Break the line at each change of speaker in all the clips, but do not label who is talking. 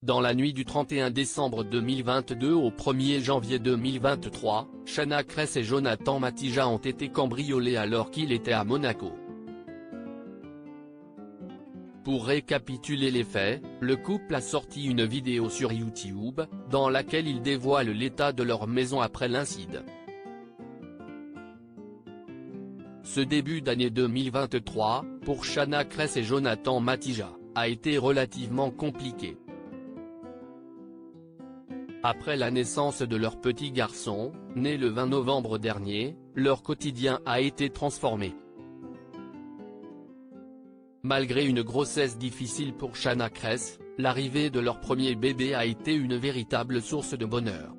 Dans la nuit du 31 décembre 2022 au 1er janvier 2023, Shanna Kress et Jonathan Matija ont été cambriolés alors qu'il était à Monaco. Pour récapituler les faits, le couple a sorti une vidéo sur YouTube, dans laquelle ils dévoilent l'état de leur maison après l'incident. Ce début d'année 2023, pour Shanna Kress et Jonathan Matija, a été relativement compliqué. Après la naissance de leur petit garçon, né le 20 novembre dernier, leur quotidien a été transformé. Malgré une grossesse difficile pour Shanna Kress, l'arrivée de leur premier bébé a été une véritable source de bonheur.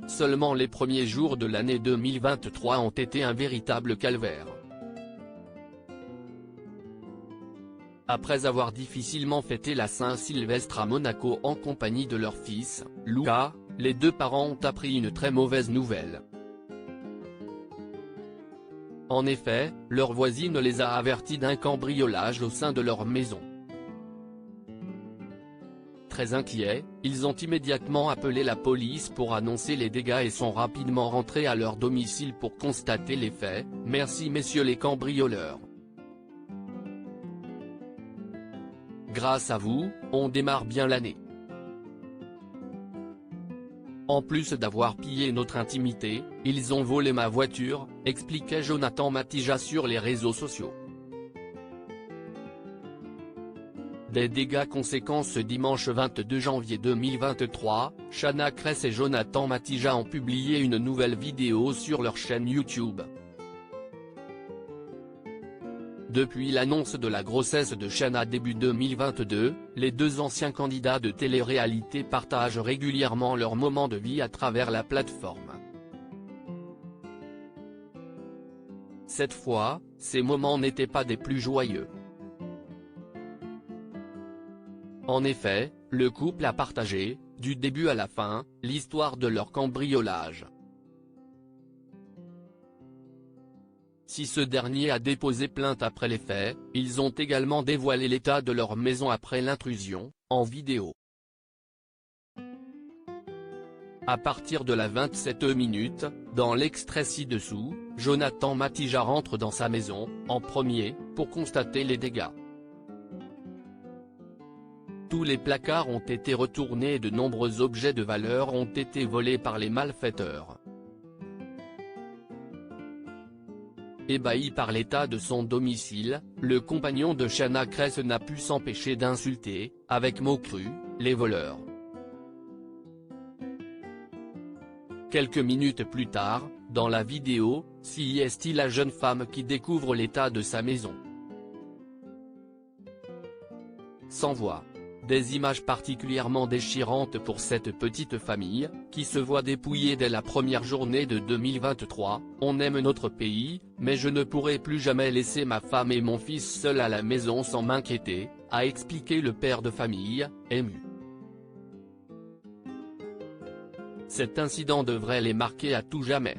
Seulement les premiers jours de l'année 2023 ont été un véritable calvaire. Après avoir difficilement fêté la Saint-Sylvestre à Monaco en compagnie de leur fils, Luca, les deux parents ont appris une très mauvaise nouvelle. En effet, leur voisine les a avertis d'un cambriolage au sein de leur maison. Très inquiets, ils ont immédiatement appelé la police pour annoncer les dégâts et sont rapidement rentrés à leur domicile pour constater les faits. Merci messieurs les cambrioleurs. Grâce à vous, on démarre bien l'année. En plus d'avoir pillé notre intimité, ils ont volé ma voiture, expliquait Jonathan Matija sur les réseaux sociaux. Des dégâts conséquents ce dimanche 22 janvier 2023, Shanna Kress et Jonathan Matija ont publié une nouvelle vidéo sur leur chaîne YouTube. Depuis l'annonce de la grossesse de Shanna début 2022, les deux anciens candidats de télé-réalité partagent régulièrement leurs moments de vie à travers la plateforme. Cette fois, ces moments n'étaient pas des plus joyeux. En effet, le couple a partagé, du début à la fin, l'histoire de leur cambriolage. Si ce dernier a déposé plainte après les faits, ils ont également dévoilé l'état de leur maison après l'intrusion, en vidéo. À partir de la 27 minute, dans l'extrait ci-dessous, Jonathan Matija rentre dans sa maison, en premier, pour constater les dégâts. Tous les placards ont été retournés et de nombreux objets de valeur ont été volés par les malfaiteurs. Ébahi par l'état de son domicile, le compagnon de Shanna Kress n'a pu s'empêcher d'insulter, avec mots crus, les voleurs. Quelques minutes plus tard, dans la vidéo, s'y est la jeune femme qui découvre l'état de sa maison. Sans voix. Des images particulièrement déchirantes pour cette petite famille, qui se voit dépouillée dès la première journée de 2023, on aime notre pays, mais je ne pourrai plus jamais laisser ma femme et mon fils seuls à la maison sans m'inquiéter, a expliqué le père de famille, ému. Cet incident devrait les marquer à tout jamais.